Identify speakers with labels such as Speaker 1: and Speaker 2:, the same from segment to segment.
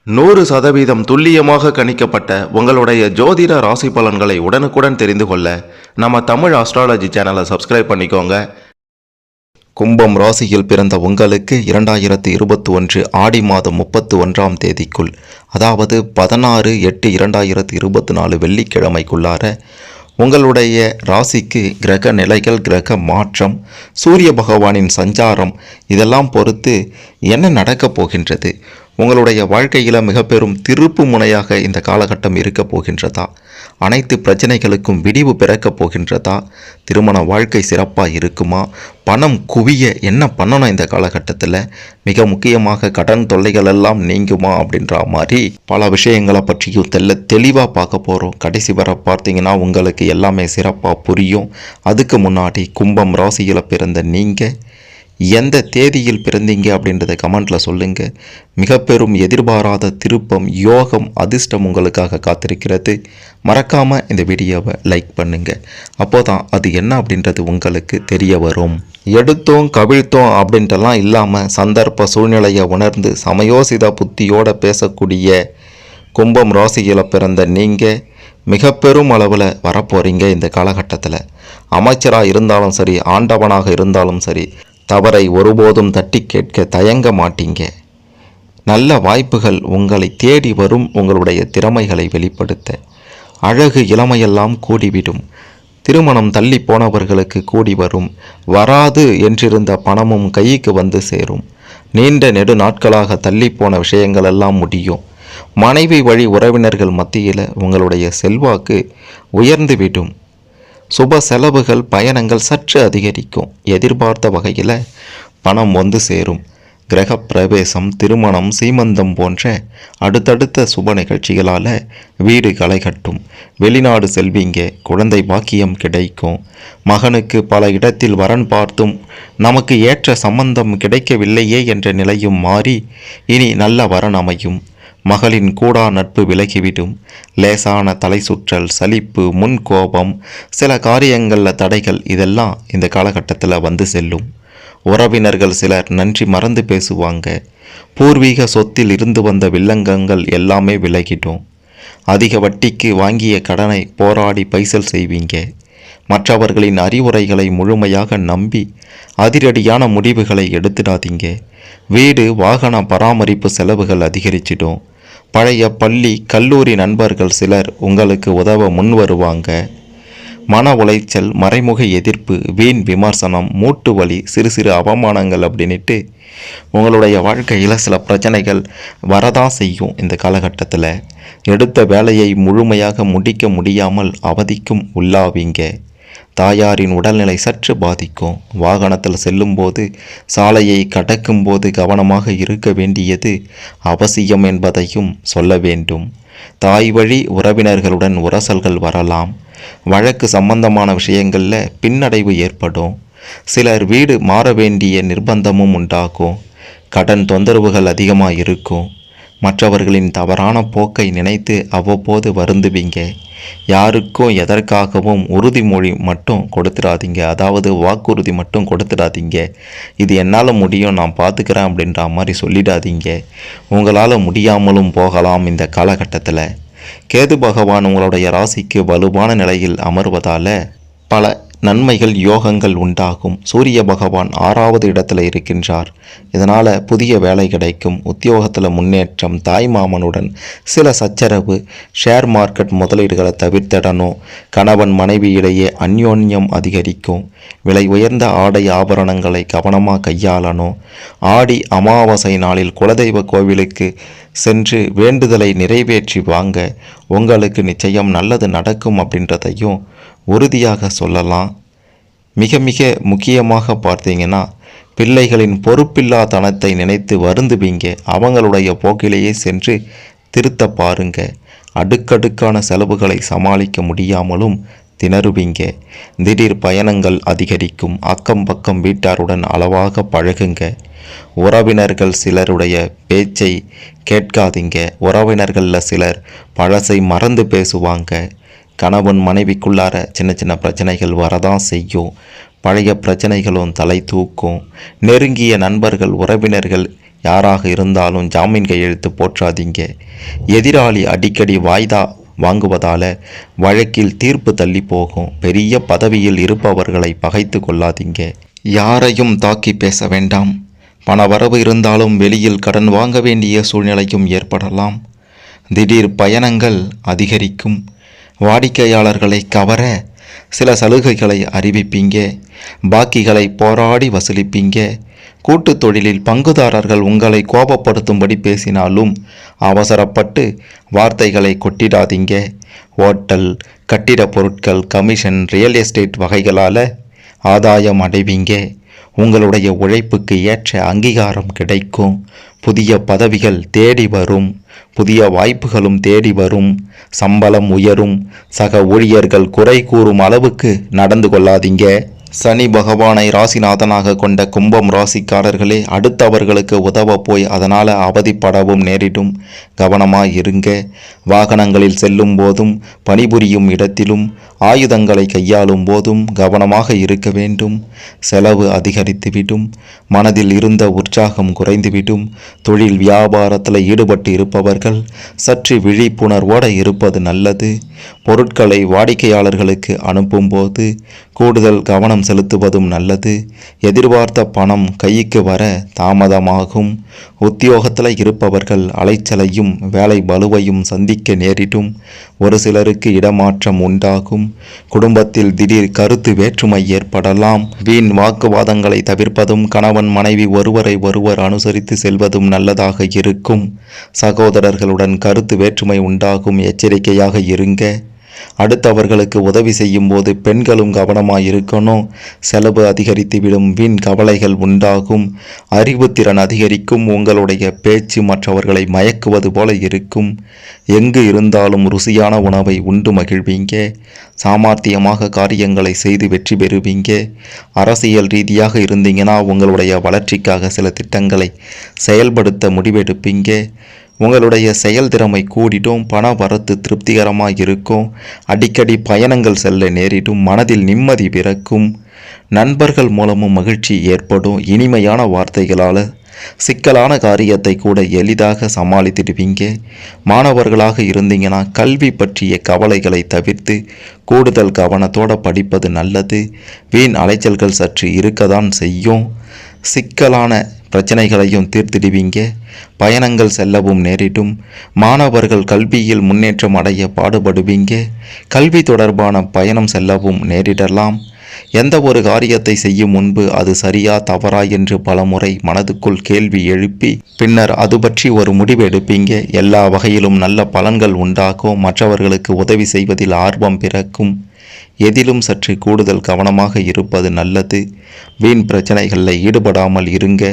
Speaker 1: 100% துல்லியமாக கணிக்கப்பட்ட உங்களுடைய ஜோதிட ராசி பலன்களை உடனுக்குடன் தெரிந்து கொள்ள நம்ம தமிழ் ஆஸ்ட்ராலஜி சேனலை சப்ஸ்கிரைப் பண்ணிக்கோங்க. கும்பம் ராசியில் பிறந்த உங்களுக்கு 2021 ஆடி மாதம் 31ஆம் தேதிக்குள், அதாவது 16/8/2024 வெள்ளிக்கிழமைக்குள்ளார உங்களுடைய ராசிக்கு கிரக நிலைகள், கிரக மாற்றம், சூரிய பகவானின் சஞ்சாரம் இதெல்லாம் பொறுத்து என்ன நடக்கப் போகின்றது, உங்களுடைய வாழ்க்கையில் மிக பெரும் திருப்பு முனையாக இந்த காலகட்டம் இருக்க போகின்றதா, அனைத்து பிரச்சனைகளுக்கும் விடிவு பிறக்கப் போகின்றதா, திருமண வாழ்க்கை சிறப்பாக இருக்குமா, பணம் குவிய என்ன பண்ணணும் இந்த காலகட்டத்தில், மிக முக்கியமாக கடன் தொல்லைகள் எல்லாம் நீங்குமா அப்படின்ற மாதிரி பல விஷயங்களை பற்றியும் தெளிவாக பார்க்க போகிறோம். கடைசி வர பார்த்தீங்கன்னா உங்களுக்கு எல்லாமே சிறப்பாக புரியும். அதுக்கு முன்னாடி கும்பம் ராசியில் பிறந்த நீங்கள் எந்த தேதியில் பிறந்தீங்க அப்படின்றத கமெண்ட்டில் சொல்லுங்கள். மிக பெரும் எதிர்பாராத திருப்பம், யோகம், அதிர்ஷ்டம் உங்களுக்காக காத்திருக்கிறது. மறக்காமல் இந்த வீடியோவை லைக் பண்ணுங்கள். அப்போதான் அது என்ன அப்படின்றது உங்களுக்கு தெரிய வரும். எடுத்தோம் கவிழ்த்தோம் அப்படின்ட்டுலாம் இல்லாமல் சந்தர்ப்ப சூழ்நிலையை உணர்ந்து சமயோசித புத்தியோடு பேசக்கூடிய கும்பம் ராசியில் பிறந்த நீங்கள் மிக பெரும் அளவில் வரப்போகிறீங்க. இந்த காலகட்டத்தில் அமைச்சராக இருந்தாலும் சரி, ஆண்டவனாக இருந்தாலும் சரி, தவறை ஒருபோதும் தட்டி கேட்க தயங்க மாட்டீங்க. நல்ல வாய்ப்புகள் உங்களை தேடி வரும். உங்களுடைய திறமைகளை வெளிப்படுத்த அழகு இளமையெல்லாம் கூடிவிடும். திருமணம் தள்ளி போனவர்களுக்கு கூடி வரும். வராது என்றிருந்த பணமும் கைக்கு வந்து சேரும். நீண்ட நெடு நாட்களாக தள்ளி போன விஷயங்கள் எல்லாம் முடியும். மனைவி வழி உறவினர்கள் மத்தியில் உங்களுடைய செல்வாக்கு உயர்ந்துவிடும். சுப செலவுகள், பயணங்கள் சற்று அதிகரிக்கும். எதிர்பார்த்த வகையில் பணம் வந்து சேரும். கிரக பிரவேசம், திருமணம், சீமந்தம் போன்ற அடுத்தடுத்த சுப நிகழ்ச்சிகளால் வீடு களை கட்டும். வெளிநாடு செல்வீங்க. குழந்தை பாக்கியம் கிடைக்கும். மகனுக்கு பல இடத்தில் வரன் பார்த்தும் நமக்கு ஏற்ற சம்பந்தம் கிடைக்கவில்லையே என்ற நிலையும் மாறி இனி நல்ல வரன் அமையும். மகளின் கூடா நட்பு விலகிவிடும். லேசான தலை சுற்றல், சலிப்பு, முன்கோபம், சில காரியங்களில் தடைகள் இதெல்லாம் இந்த காலகட்டத்தில் வந்து செல்லும். உறவினர்கள் சிலர் நன்றி மறந்து பேசுவாங்க. பூர்வீக சொத்தில் இருந்து வந்த வில்லங்கங்கள் எல்லாமே விலகிடும். அதிக வட்டிக்கு வாங்கிய கடனை போராடி பைசல் செய்வீங்க. மற்றவர்களின் அறிவுரைகளை முழுமையாக நம்பி அதிரடியான முடிவுகளை எடுத்துடாதீங்க. வீடு வாகன பராமரிப்பு செலவுகள் அதிகரிச்சிடும். பழைய பள்ளி கல்லூரி நண்பர்கள் சிலர் உங்களுக்கு உதவ முன் வருவாங்க. மன உளைச்சல், மறைமுக எதிர்ப்பு, வீண் விமர்சனம், மூட்டு வலி, சிறு சிறு அவமானங்கள் அப்படின்ட்டு உங்களுடைய வாழ்க்கையில் சில பிரச்சனைகள் வரதான் செய்யும். இந்த காலகட்டத்தில் எடுத்த வேலையை முழுமையாக முடிக்க முடியாமல் அவதிக்கும் உள்ளாவீங்க. தாயாரின் உடல்நிலை சற்று பாதிக்கும். வாகனத்தில் செல்லும்போது, சாலையை கடக்கும்போது கவனமாக இருக்க வேண்டியது அவசியம் என்பதையும் சொல்ல வேண்டும். தாய் வழி உறவினர்களுடன் உரசல்கள் வரலாம். வழக்கு சம்பந்தமான விஷயங்களில் பின்னடைவு ஏற்படும். சிலர் வீடு மாற வேண்டிய நிர்பந்தமும் உண்டாகும். கடன் தொந்தரவுகள் அதிகமாக இருக்கும். மற்றவர்களின் தவறான போக்கை நினைத்து அவ்வப்போது வருந்துவீங்க. யாருக்கும் எதற்காகவும் உறுதிமொழி மட்டும் கொடுத்துடாதீங்க. அதாவது வாக்குறுதி மட்டும் கொடுத்துடாதீங்க. இது என்னால் முடியும், நான் பார்த்துக்கிறேன் அப்படின்ற மாதிரி சொல்லிடாதீங்க. உங்களால் முடியாமலும் போகலாம். இந்த காலகட்டத்தில் கேது பகவான் உங்களுடைய ராசிக்கு வலுவான நிலையில் அமர்வதால் பல நன்மைகள், யோகங்கள் உண்டாகும். சூரிய பகவான் 6வது இடத்துல இருக்கின்றார். இதனால் புதிய வேலை கிடைக்கும். உத்தியோகத்தில் முன்னேற்றம். தாய் மாமனுடன் சில சச்சரவு. ஷேர் மார்க்கெட் முதலீடுகளை தவிர்த்திடணும். கணவன் மனைவியிடையே அந்யோன்யம் அதிகரிக்கும். விலை உயர்ந்த ஆடை ஆபரணங்களை கவனமாக கையாளணும். ஆடி அமாவாசை நாளில் குலதெய்வ கோவிலுக்கு சென்று வேண்டுதலை நிறைவேற்றி வாங்க. உங்களுக்கு நிச்சயம் நல்லது நடக்கும் அப்படின்றதையும் உறுதியாக சொல்லலாம். மிக மிக முக்கியமாக பார்த்தீங்கன்னா, பிள்ளைகளின் பொறுப்பில்லா தனத்தை நினைத்து வருந்துவீங்க. அவங்களுடைய போக்கிலேயே சென்று திருத்த பாருங்க. அடுக்கடுக்கான செலவுகளை சமாளிக்க முடியாமலும் திணறுவீங்க. திடீர் பயணங்கள் அதிகரிக்கும். அக்கம் பக்கம் வீட்டாருடன் அளவாக பழகுங்க. உறவினர்கள் சிலருடைய பேச்சை கேட்காதீங்க. உறவினர்களில் சிலர் பழசை மறந்து பேசுவாங்க. கணவன் மனைவிக்குள்ளார சின்ன சின்ன பிரச்சனைகள் வரதான் செய்யும். பழைய பிரச்சனைகளும் தலை தூக்கும். நெருங்கிய நண்பர்கள், உறவினர்கள் யாராக இருந்தாலும் ஜாமீன் கையெழுத்து போற்றாதீங்க. எதிராளி அடிக்கடி வாய்தா வாங்குவதால வழக்கில் தீர்ப்பு தள்ளி போகும். பெரிய பதவியில் இருப்பவர்களை பகைத்து கொள்ளாதீங்க. யாரையும் தாக்கி பேச வேண்டாம். பணவரவு இருந்தாலும் வெளியில் கடன் வாங்க வேண்டிய சூழ்நிலையும் ஏற்படலாம். திடீர் பயணங்கள் அதிகரிக்கும். வாடிக்கையாளர்களை கவர சில சலுகைகளை அறிவிப்பீங்க. பாக்கிகளை போராடி வசூலிப்பீங்க. கூட்டு தொழிலில் பங்குதாரர்கள் உங்களை கோபப்படுத்தும்படி பேசினாலும் அவசரப்பட்டு வார்த்தைகளை கொட்டிடாதீங்க. ஹோட்டல், கட்டிட பொருட்கள், கமிஷன், ரியல் எஸ்டேட் வகைகளால் ஆதாயம் அடைவீங்க. உங்களுடைய உழைப்புக்கு ஏற்ற அங்கீகாரம் கிடைக்கும். புதிய பதவிகள் தேடி வரும். புதிய வாய்ப்புகளும் தேடி வரும். சம்பளம் உயரும். சக ஊழியர்கள் குறை கூறும் அளவுக்கு நடந்து கொள்ளாதீங்க. சனி பகவானை ராசிநாதனாக கொண்ட கும்பம் ராசிக்காரர்களே, அடுத்தவர்களுக்கு உதவ போய் அதனால் அவதிப்படவும் நேரிடும். கவனமாக இருங்க. வாகனங்களில் செல்லும் போதும், பணிபுரியும் இடத்திலும், ஆயுதங்களை கையாளும் போதும் கவனமாக இருக்க வேண்டும். செலவு அதிகரித்துவிடும். மனதில் இருந்த உற்சாகம் குறைந்துவிடும். தொழில் வியாபாரத்தில் ஈடுபட்டு இருப்பவர்கள் சற்று விழிப்புணர்வோடு இருப்பது நல்லது. பொருட்களை வாடிக்கையாளர்களுக்கு அனுப்பும்போது கூடுதல் கவனம் செலுத்துவதும் நல்லது. எதிர்பார்த்த பணம் கைக்கு வர தாமதமாகும். உத்தியோகத்தில் இருப்பவர்கள் அலைச்சலையும் வேலை பளுவையும் சந்திக்க நேரிடும். ஒரு சிலருக்கு இடமாற்றம் உண்டாகும். குடும்பத்தில் திடீர் கருத்து வேற்றுமை ஏற்படலாம். வீண் வாக்குவாதங்களை தவிர்ப்பதும் கணவன் மனைவி ஒருவரை ஒருவர் அனுசரித்து செல்வதும் நல்லதாக இருக்கும். சகோதரர்களுடன் கருத்து வேற்றுமை உண்டாகும். எச்சரிக்கையாக இருங்க. அடுத்தவர்களுக்கு உதவி செய்யும் போது பெண்களும் கவனமாக இருக்கணும். செலவு அதிகரித்துவிடும். வீண் கவலைகள் உண்டாகும். அறிவுத்திறன் அதிகரிக்கும். உங்களுடைய பேச்சு மற்றவர்களை மயக்குவது போல இருக்கும். எங்கு இருந்தாலும் ருசியான உணவை உண்டு மகிழ்வீங்க. சாமர்த்தியமாக காரியங்களை செய்து வெற்றி பெறுவீங்க. அரசியல் ரீதியாக இருந்தீங்கன்னா உங்களுடைய வளர்ச்சிக்காக சில திட்டங்களை செயல்படுத்த முடிவெடுப்பீங்க. உங்களுடைய செயல்திறமை கூடிடும். பண வரத்து திருப்திகரமாக இருக்கும். அடிக்கடி பயணங்கள் செல்ல நேரிடும். மனதில் நிம்மதி பிறக்கும். நண்பர்கள் மூலமும் மகிழ்ச்சி ஏற்படும். இனிமையான வார்த்தைகளால் சிக்கலான காரியத்தை கூட எளிதாக சமாளித்திடுவீங்க. மாணவர்களாக இருந்தீங்கன்னா கல்வி பற்றிய கவலைகளை தவிர்த்து கூடுதல் கவனத்தோடு படிப்பது நல்லது. வீண் அலைச்சல்கள் சற்று இருக்கதான் செய்யும். சிக்கலான பிரச்சனைகளையும் தீர்த்திடுவீங்க. பயணங்கள் செல்லவும் நேரிடும். மாணவர்கள் கல்வியில் முன்னேற்றம் அடைய பாடுபடுவீங்க. கல்வி தொடர்பான பயணம் செல்லவும் நேரிடலாம். எந்த ஒரு காரியத்தை செய்யும் முன்பு அது சரியா தவறா என்று பலமுறை மனதுக்குள் கேள்வி எழுப்பி பின்னர் அது பற்றி ஒரு முடிவு எடுப்பீங்க. எல்லா வகையிலும் நல்ல பலன்கள் உண்டாகும். மற்றவர்களுக்கு உதவி செய்வதில் ஆர்வம் பிறக்கும். எதிலும் சற்று கூடுதல் கவனமாக இருப்பது நல்லது. வீண் பிரச்சனைகளில் ஈடுபடாமல் இருங்க.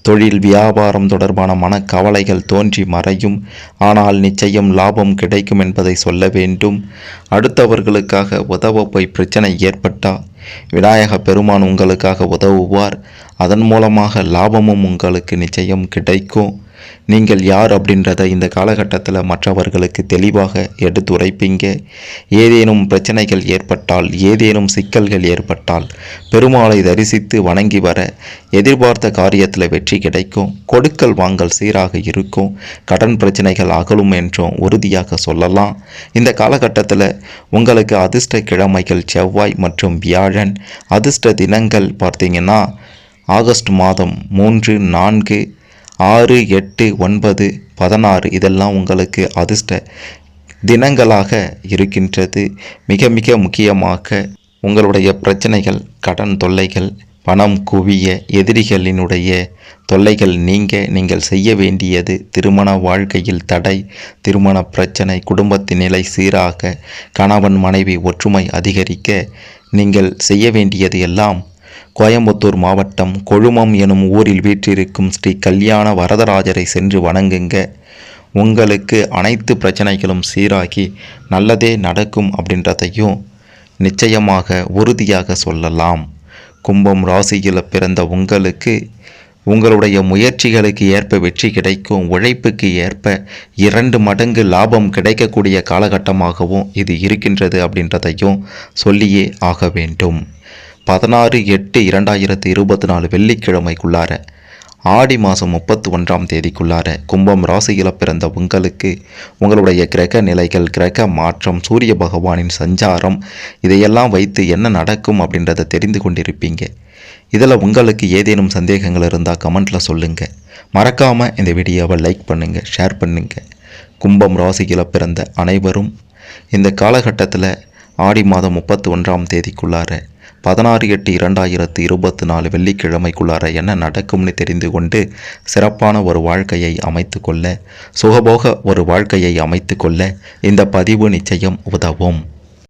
Speaker 1: தொழில் வியாபாரம் தொடர்பான மனக்கவலைகள் தோன்றி மறையும். ஆனால் நிச்சயம் லாபம் கிடைக்கும் என்பதை சொல்ல வேண்டும். அடுத்தவர்களுக்காக உதவ போய் பிரச்சனை ஏற்பட்டால் விநாயக பெருமான் உங்களுக்காக உதவுவார். அதன் மூலமாக லாபமும் உங்களுக்கு நிச்சயம் கிடைக்கும். நீங்கள் யார் அப்படின்றத இந்த காலகட்டத்தில் மற்றவர்களுக்கு தெளிவாக எடுத்துரைப்பீங்க. ஏதேனும் பிரச்சனைகள் ஏற்பட்டால், ஏதேனும் சிக்கல்கள் ஏற்பட்டால் பெருமாளை தரிசித்து வணங்கி வர எதிர்பார்த்த காரியத்தில் வெற்றி கிடைக்கும். கொடுக்கல் வாங்கல் சீராக இருக்கும். கடன் பிரச்சனைகள் அகலும் என்றும் உறுதியாக சொல்லலாம். இந்த காலகட்டத்தில் உங்களுக்கு அதிர்ஷ்ட கிழமைகள் செவ்வாய் மற்றும் வியாழன். அதிர்ஷ்ட தினங்கள் பார்த்தீங்கன்னா ஆகஸ்ட் மாதம் 3, 4, 6, 8, 9, 16 இதெல்லாம் உங்களுக்கு அதிர்ஷ்ட தினங்களாக இருக்கின்றது. மிக மிக முக்கியமாக உங்களுடைய பிரச்சனைகள், கடன் தொல்லைகள், பணம் குவிய, எதிரிகளினுடைய தொல்லைகள் நீங்கள் செய்ய வேண்டியது திருமண வாழ்க்கையில் தடை, திருமண பிரச்சனை, குடும்பத்தின் நிலை சீராக, கணவன் மனைவி ஒற்றுமை அதிகரிக்க நீங்கள் செய்ய வேண்டியது எல்லாம் கோயம்புத்தூர் மாவட்டம் கொழுமம் எனும் ஊரில் வீற்றிருக்கும் ஸ்ரீ கல்யாண வரதராஜரை சென்று வணங்குங்க. உங்களுக்கு அனைத்து பிரச்சனைகளும் சீராகி நல்லதே நடக்கும் அப்படின்றதையும் நிச்சயமாக உறுதியாக சொல்லலாம். கும்பம் ராசியில் பிறந்த உங்களுக்கு உங்களுடைய முயற்சிகளுக்கு ஏற்ப வெற்றி கிடைக்கும். உழைப்புக்கு ஏற்ப 2 மடங்கு லாபம் கிடைக்கக்கூடிய காலகட்டமாகவும் இது இருக்கின்றது அப்படின்றதையும் சொல்லியே ஆக வேண்டும். 16/8/2024 வெள்ளிக்கிழமைக்குள்ளார ஆடி மாதம் 31ஆம் தேதிக்குள்ளார கும்பம் ராசியில் பிறந்த உங்களுக்கு உங்களுடைய கிரக நிலைகள், கிரக மாற்றம், சூரிய பகவானின் சஞ்சாரம் இதையெல்லாம் வைத்து என்ன நடக்கும் அப்படின்றத தெரிந்து கொண்டிருப்பீங்க. இதில் உங்களுக்கு ஏதேனும் சந்தேகங்கள் இருந்தால் கமெண்ட்டில் சொல்லுங்கள். மறக்காமல் இந்த வீடியோவை லைக் பண்ணுங்கள், ஷேர் பண்ணுங்கள். கும்பம் ராசியில் பிறந்த அனைவரும் இந்த காலகட்டத்தில் ஆடி மாதம் 31ஆம் தேதிக்குள்ளார 16/8/2024 வெள்ளிக்கிழமைக்குள்ளார என்ன நடக்கும்னு தெரிந்து கொண்டு சிறப்பான ஒரு வாழ்க்கையை அமைத்து கொள்ள, சுகபோக ஒரு வாழ்க்கையை அமைத்து கொள்ள இந்த பதிவு நிச்சயம் உதவும்.